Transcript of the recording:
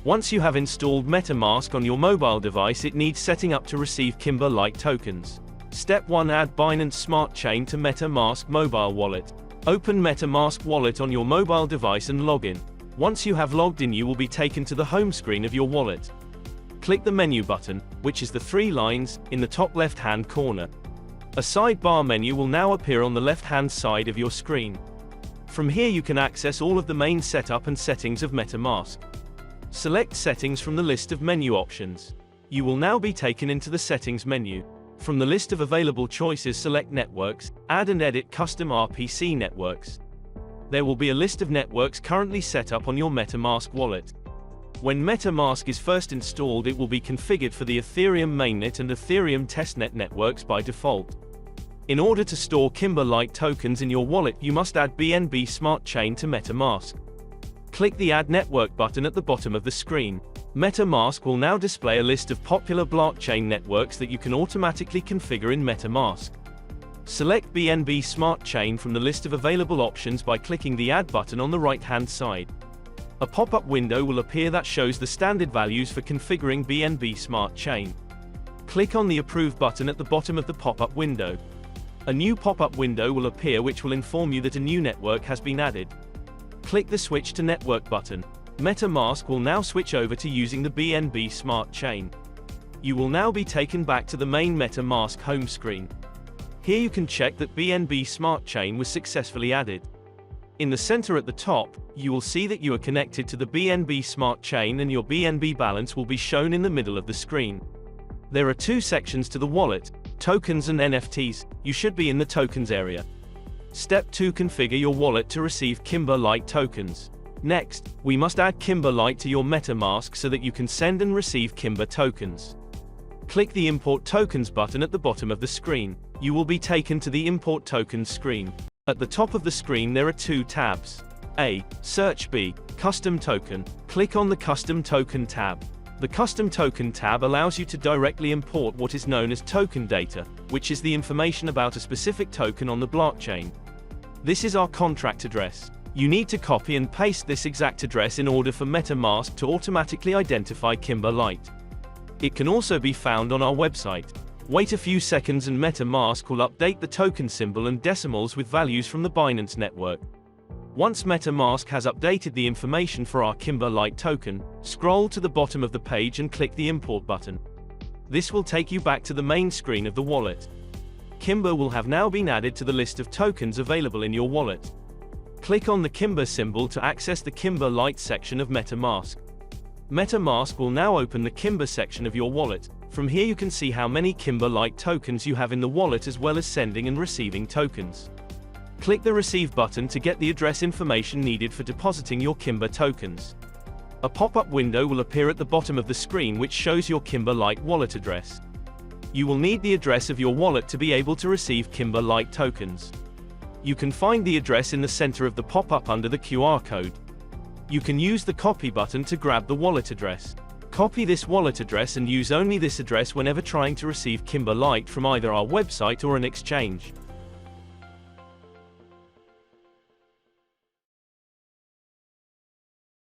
Once you have installed MetaMask on your mobile device, it needs setting up to receive KimberLite tokens. Step 1. Add Binance Smart Chain to MetaMask mobile wallet. Open MetaMask wallet on your mobile device and log in. Once you have logged in, you will be taken to the home screen of your wallet. Click the menu button, which is the 3 lines, in the top left-hand corner. A sidebar menu will now appear on the left-hand side of your screen. From here you can access all of the main setup and settings of MetaMask. Select Settings from the list of menu options. You will now be taken into the Settings menu. From the list of available choices, select Networks, add and edit custom RPC networks. There will be a list of networks currently set up on your MetaMask wallet. When MetaMask is first installed, it will be configured for the Ethereum mainnet and Ethereum testnet networks by default. In order to store KimberLite tokens in your wallet, you must add BNB Smart Chain to MetaMask. Click the Add Network button at the bottom of the screen. MetaMask will now display a list of popular blockchain networks that you can automatically configure in MetaMask. Select BNB Smart Chain from the list of available options by clicking the Add button on the right-hand side. A pop-up window will appear that shows the standard values for configuring BNB Smart Chain. Click on the Approve button at the bottom of the pop-up window. A new pop-up window will appear which will inform you that a new network has been added. Click the Switch to Network button. MetaMask will now switch over to using the BNB Smart Chain. You will now be taken back to the main MetaMask home screen. Here you can check that BNB Smart Chain was successfully added. In the center at the top, you will see that you are connected to the BNB Smart Chain and your BNB balance will be shown in the middle of the screen. There are 2 sections to the wallet, Tokens and NFTs. You should be in the Tokens area. Step 2. Configure your wallet to receive KimberLite tokens. Next, we must add KimberLite to your MetaMask so that you can send and receive Kimber tokens. Click the Import Tokens button at the bottom of the screen. You will be taken to the Import Tokens screen. At the top of the screen there are 2 tabs. A. Search. B. Custom Token. Click on the Custom Token tab. The Custom Token tab allows you to directly import what is known as token data, which is the information about a specific token on the blockchain. This is our contract address. You need to copy and paste this exact address in order for MetaMask to automatically identify KimberLite. It can also be found on our website. Wait a few seconds and MetaMask will update the token symbol and decimals with values from the Binance network. Once MetaMask has updated the information for our KimberLite token, scroll to the bottom of the page and click the Import button. This will take you back to the main screen of the wallet. Kimber will have now been added to the list of tokens available in your wallet. Click on the Kimber symbol to access the KimberLite section of MetaMask. MetaMask will now open the Kimber section of your wallet. From here you can see how many KimberLite tokens you have in the wallet as well as sending and receiving tokens. Click the Receive button to get the address information needed for depositing your Kimber tokens. A pop-up window will appear at the bottom of the screen which shows your KimberLite wallet address. You will need the address of your wallet to be able to receive KimberLite tokens. You can find the address in the center of the pop-up under the QR code. You can use the Copy button to grab the wallet address. Copy this wallet address and use only this address whenever trying to receive KimberLite from either our website or an exchange.